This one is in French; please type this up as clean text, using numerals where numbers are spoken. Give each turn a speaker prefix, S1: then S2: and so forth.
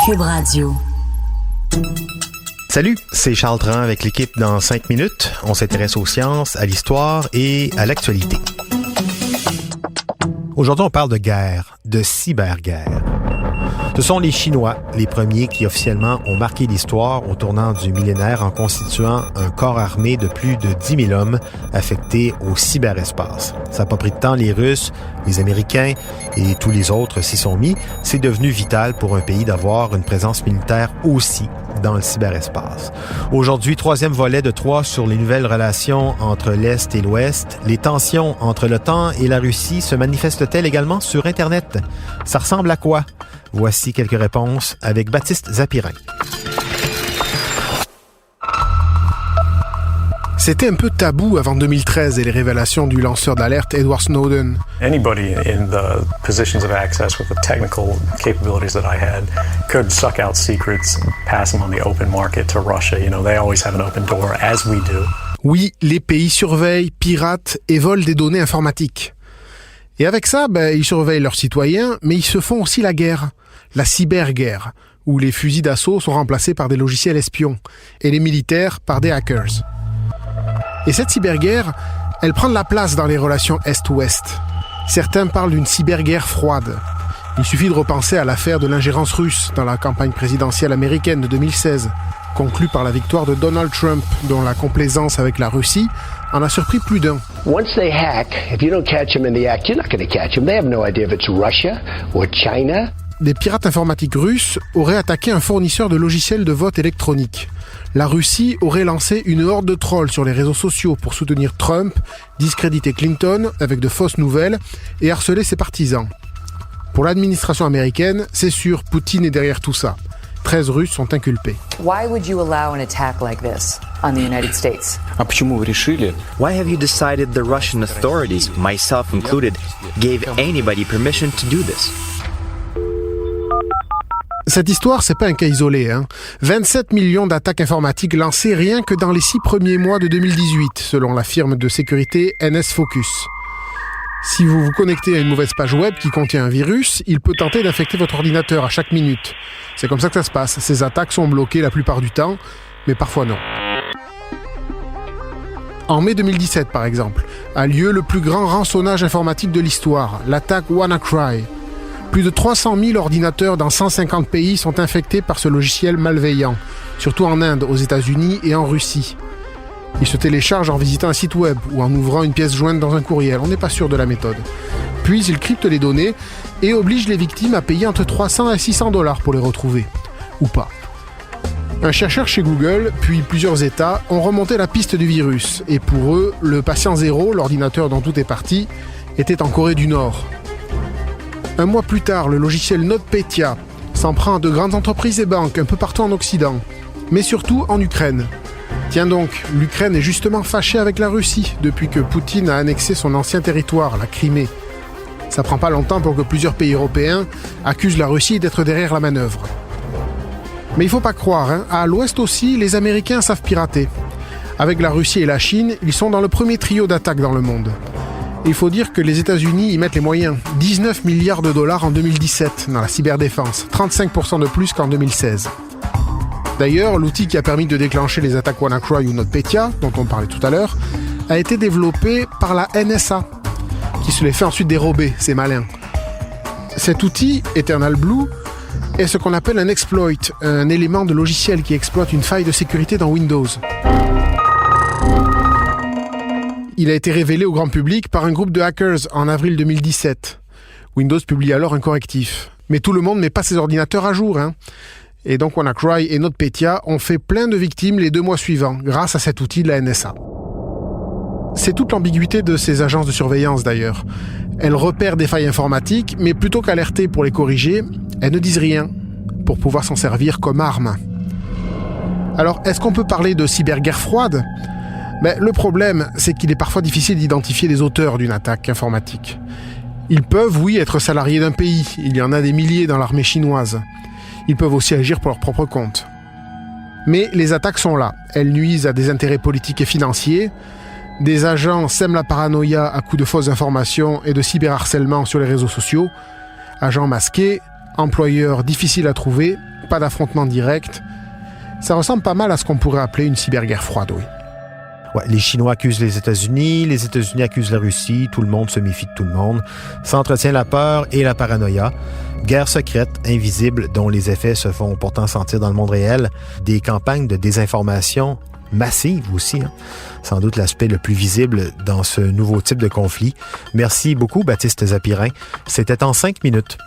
S1: Cube Radio.
S2: Salut, c'est Charles Tran avec l'équipe dans 5 minutes. On s'intéresse aux sciences, à l'histoire et à l'actualité. Aujourd'hui, on parle de guerre, de cyberguerre. Ce sont les Chinois, les premiers qui officiellement ont marqué l'histoire au tournant du millénaire en constituant un corps armé de plus de 10 000 hommes affectés au cyberespace. Ça n'a pas pris de temps, les Russes, les Américains et tous les autres s'y sont mis. C'est devenu vital pour un pays d'avoir une présence militaire aussi dans le cyberespace. Aujourd'hui, 3e volet de 3 sur les nouvelles relations entre l'Est et l'Ouest. Les tensions entre l'OTAN et la Russie se manifestent-elles également sur Internet? Ça ressemble à quoi? Voici quelques réponses avec Baptiste Zapirin.
S3: C'était un peu tabou avant 2013 et les révélations du lanceur d'alerte Edward Snowden.
S4: Anybody in the positions of access with the technical capabilities that I had could suck out secrets and pass them on the open market to Russia. You know, they always have an open door, as we do.
S3: Oui, les pays surveillent, piratent et volent des données informatiques. Et avec ça, ils surveillent leurs citoyens, mais ils se font aussi la guerre, la cyberguerre, où les fusils d'assaut sont remplacés par des logiciels espions et les militaires par des hackers. Et cette cyberguerre, elle prend de la place dans les relations Est-Ouest. Certains parlent d'une cyberguerre froide. Il suffit de repenser à l'affaire de l'ingérence russe dans la campagne présidentielle américaine de 2016, conclue par la victoire de Donald Trump, dont la complaisance avec la Russie en a surpris plus d'un.
S5: Once they hack, if you don't catch them in the act, you're not going to catch them. They have no idea if it's Russia or China.
S3: Des pirates informatiques russes auraient attaqué un fournisseur de logiciels de vote électronique. La Russie aurait lancé une horde de trolls sur les réseaux sociaux pour soutenir Trump, discréditer Clinton avec de fausses nouvelles et harceler ses partisans. Pour l'administration américaine, c'est sûr, Poutine est derrière tout ça. 13 Russes sont inculpés.
S6: Why would you allow an attack like this on the United States?
S7: А почему вы решили?
S8: Why have you decided the Russian authorities, myself included, gave anybody permission to do this?
S3: Cette histoire, c'est pas un cas isolé. 27 millions d'attaques informatiques lancées rien que dans les 6 premiers mois de 2018, selon la firme de sécurité NS Focus. Si vous vous connectez à une mauvaise page web qui contient un virus, il peut tenter d'infecter votre ordinateur à chaque minute. C'est comme ça que ça se passe. Ces attaques sont bloquées la plupart du temps, mais parfois non. En mai 2017, par exemple, a lieu le plus grand rançonnage informatique de l'histoire, l'attaque WannaCry. Plus de 300 000 ordinateurs dans 150 pays sont infectés par ce logiciel malveillant, surtout en Inde, aux États-Unis et en Russie. Il se télécharge en visitant un site web ou en ouvrant une pièce jointe dans un courriel, on n'est pas sûr de la méthode. Puis il crypte les données et oblige les victimes à payer entre 300 et 600 $ pour les retrouver. Ou pas. Un chercheur chez Google, puis plusieurs États, ont remonté la piste du virus. Et pour eux, le patient zéro, l'ordinateur dont tout est parti, était en Corée du Nord. Un mois plus tard, le logiciel NotPetya s'en prend à de grandes entreprises et banques un peu partout en Occident, mais surtout en Ukraine. Tiens donc, l'Ukraine est justement fâchée avec la Russie depuis que Poutine a annexé son ancien territoire, la Crimée. Ça prend pas longtemps pour que plusieurs pays européens accusent la Russie d'être derrière la manœuvre. Mais il faut pas croire, à l'Ouest aussi, les Américains savent pirater. Avec la Russie et la Chine, ils sont dans le premier trio d'attaques dans le monde. Il faut dire que les États-Unis y mettent les moyens. 19 milliards de $ en 2017 dans la cyberdéfense, 35% de plus qu'en 2016. D'ailleurs, l'outil qui a permis de déclencher les attaques WannaCry ou NotPetya, dont on parlait tout à l'heure, a été développé par la NSA, qui se les fait ensuite dérober, ces malins. Cet outil, Eternal Blue, est ce qu'on appelle un exploit, un élément de logiciel qui exploite une faille de sécurité dans Windows. Il a été révélé au grand public par un groupe de hackers en avril 2017. Windows publie alors un correctif. Mais tout le monde ne met pas ses ordinateurs à jour. Et donc WannaCry et NotPetya ont fait plein de victimes les 2 mois suivants, grâce à cet outil de la NSA. C'est toute l'ambiguïté de ces agences de surveillance d'ailleurs. Elles repèrent des failles informatiques, mais plutôt qu'alerter pour les corriger, elles ne disent rien, pour pouvoir s'en servir comme arme. Alors, est-ce qu'on peut parler de cyberguerre froide ? Le problème, c'est qu'il est parfois difficile d'identifier les auteurs d'une attaque informatique. Ils peuvent, oui, être salariés d'un pays. Il y en a des milliers dans l'armée chinoise. Ils peuvent aussi agir pour leur propre compte. Mais les attaques sont là. Elles nuisent à des intérêts politiques et financiers. Des agents sèment la paranoïa à coups de fausses informations et de cyberharcèlement sur les réseaux sociaux. Agents masqués, employeurs difficiles à trouver, pas d'affrontement direct. Ça ressemble pas mal à ce qu'on pourrait appeler une cyberguerre froide, oui.
S2: Ouais, les Chinois accusent les États-Unis accusent la Russie, tout le monde se méfie de tout le monde. Ça entretient la peur et la paranoïa. Guerre secrète, invisible, dont les effets se font pourtant sentir dans le monde réel. Des campagnes de désinformation massives aussi. Sans doute l'aspect le plus visible dans ce nouveau type de conflit. Merci beaucoup, Baptiste Zapirin. C'était en 5 minutes.